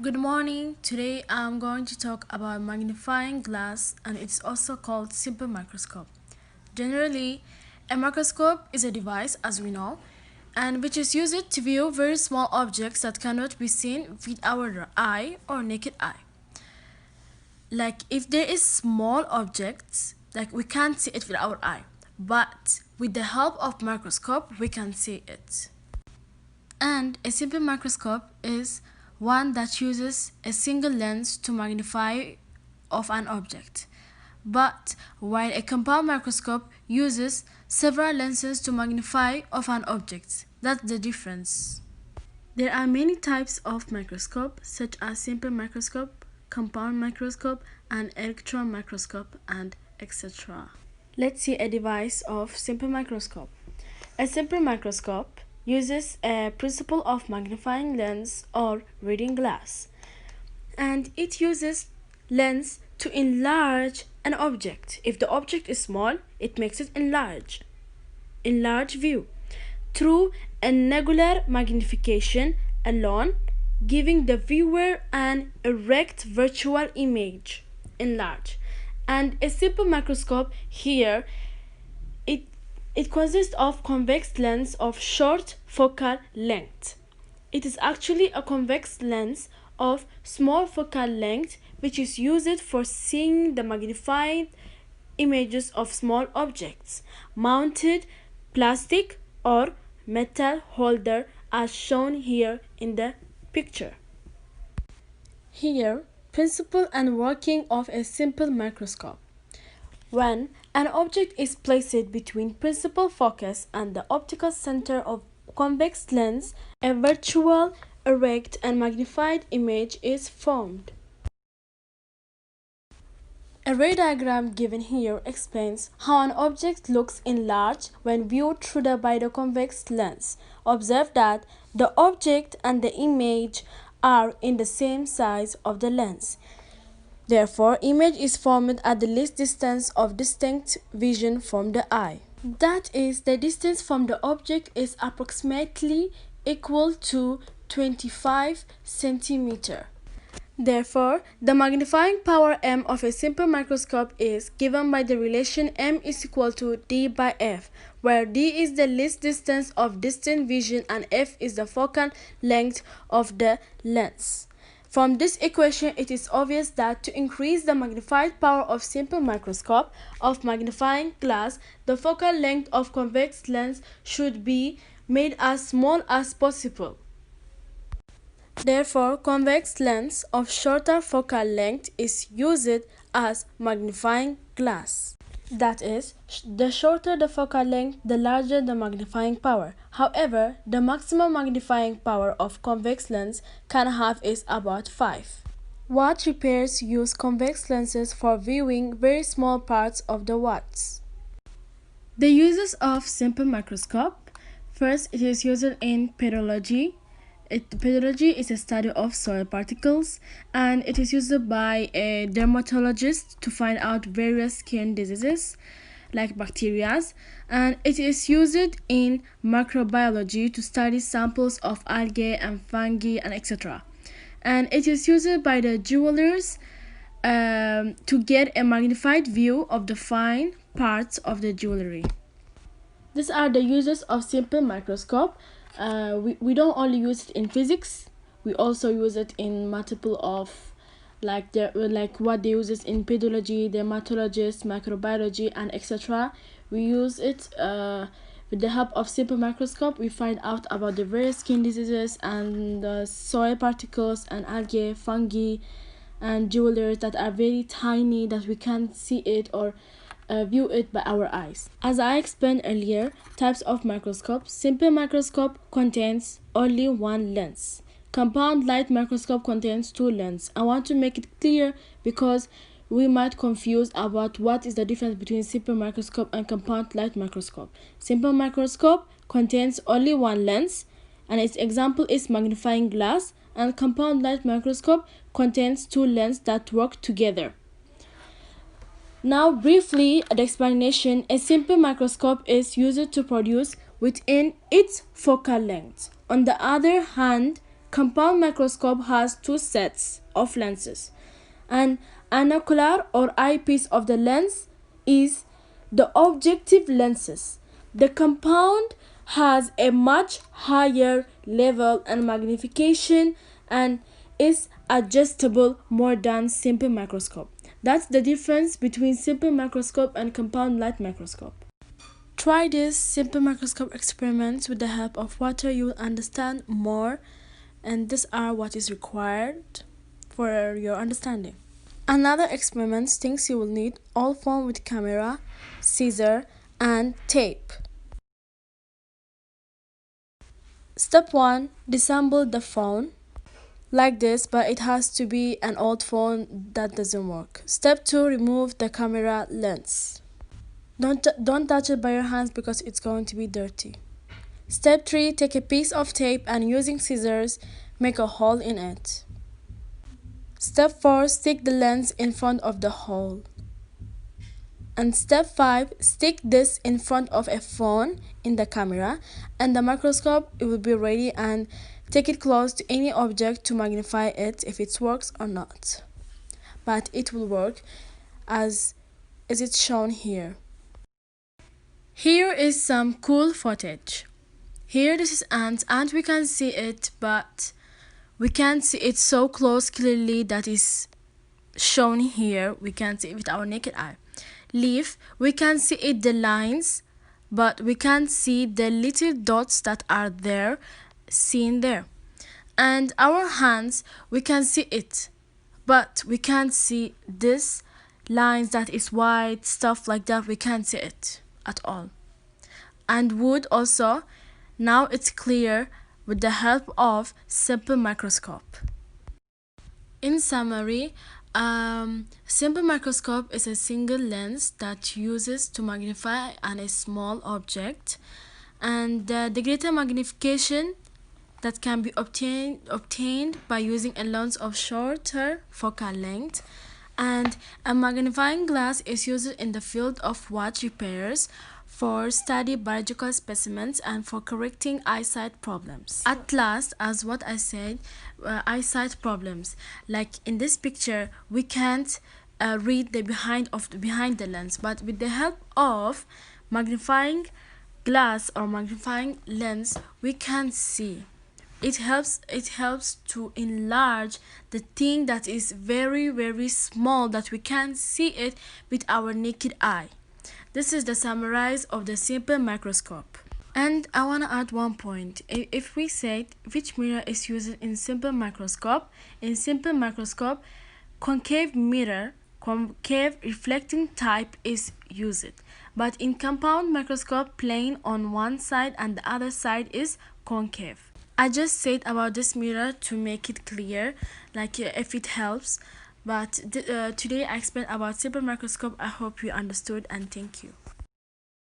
Good morning. Today I'm going to talk about magnifying glass, and it's also called simple microscope. Generally, a microscope is a device, as we know, and which is used to view very small objects that cannot be seen with our eye or naked eye. Like if there is small objects, like we can't see it with our eye, but with the help of microscope we can see it. And a simple microscope is one that uses a single lens to magnify of an object. But while a compound microscope uses several lenses to magnify of an object. That's the difference. There are many types of microscope, such as simple microscope, compound microscope, and electron microscope, and etc. Let's see a device of simple microscope. A simple microscope uses a principle of magnifying lens or reading glass, and it uses lens to enlarge an object. If the object is small, it makes it enlarge view through angular magnification alone, giving the viewer an erect virtual image enlarge. And a simple microscope here, it consists of convex lens of short focal length. It is actually a convex lens of small focal length which is used for seeing the magnified images of small objects. Mounted plastic or metal holder as shown here in the picture. Here, principle and working of a simple microscope. When an object is placed between principal focus and the optical center of convex lens, a virtual, erect, and magnified image is formed. A ray diagram given here explains how an object looks enlarged when viewed through the biconvex lens. Observe that the object and the image are in the same size of the lens. Therefore, image is formed at the least distance of distinct vision from the eye. That is, the distance from the object is approximately equal to 25 centimeters. Therefore, the magnifying power m of a simple microscope is given by the relation m is equal to d by f, where d is the least distance of distant vision and f is the focal length of the lens. From this equation, it is obvious that to increase the magnified power of simple microscope of magnifying glass, the focal length of convex lens should be made as small as possible. Therefore, convex lens of shorter focal length is used as magnifying glass. That is, the shorter the focal length, the larger the magnifying power. However, the maximum magnifying power of convex lens can have is about 5. Watch repairs use convex lenses for viewing very small parts of the watch. The uses of simple microscope. First, it is used in pedology. Pedology is a study of soil particles, and it is used by a dermatologist to find out various skin diseases like bacteria, and it is used in microbiology to study samples of algae and fungi and etc. And it is used by the jewelers to get a magnified view of the fine parts of the jewelry. These are the uses of simple microscope. We don't only use it in physics, we also use it in multiple of like what they use it in pedology, dermatologists, microbiology, and etc. We use it with the help of simple microscope. We find out about the various skin diseases and the soil particles and algae, fungi, and jewelers that are very tiny that we can't see it or view it by our eyes. As I explained earlier, types of microscope. Simple microscope contains only one lens. Compound light microscope contains 2 lenses. I want to make it clear because we might confuse about what is the difference between simple microscope and compound light microscope. Simple microscope contains only one lens, and its example is magnifying glass, and compound light microscope contains 2 lenses that work together. Now briefly, the explanation. A simple microscope is used to produce within its focal length. On the other hand, Compound microscope has two sets of lenses. An anocular or eyepiece of the lens is the objective lenses. The compound has a much higher level and magnification and is adjustable more than simple microscope. That's the difference between simple microscope and compound light microscope. Try these simple microscope experiments with the help of water. You will understand more, and these are what is required for your understanding. Another experiment things you will need all phone with camera, scissor and tape. Step 1. Disassemble the phone like this, but it has to be an old phone that doesn't work. Step 2. Remove the camera lens. Don't touch it by your hands because it's going to be dirty. Step 3. Take a piece of tape and using scissors make a hole in it. Step 4. Stick the lens in front of the hole. And step 5. Stick this in front of a phone in the camera and the microscope. It will be ready, and take it close to any object to magnify it if it works or not. But it will work as it's shown here. Here is some cool footage. Here this is ant and we can see it, but we can't see it so close clearly that is shown here. We can see it with our naked eye. Leaf, we can see it the lines, but we can't see the little dots that are there, seen there. And our hands, we can see it, but we can't see this lines that is white, stuff like that. We can't see it at all. And wood also, now it's clear with the help of simple microscope. In summary, simple microscope is a single lens that uses to magnify a small object, and the greater magnification that can be obtained by using a lens of shorter focal length. And a magnifying glass is used in the field of watch repairs, for study biological specimens, and for correcting eyesight problems. At last, as what I said, eyesight problems, like in this picture we can't read the behind the lens, but with the help of magnifying glass or magnifying lens we can see. It helps to enlarge the thing that is very, very small, that we can't see it with our naked eye. This is the summarize of the simple microscope. And I want to add one point. If we say which mirror is used in simple microscope, concave mirror, concave reflecting type is used. But in compound microscope, plane on one side and the other side is concave. I just said about this mirror to make it clear, like if it helps. But today I explained about simple microscope. I hope you understood, and thank you.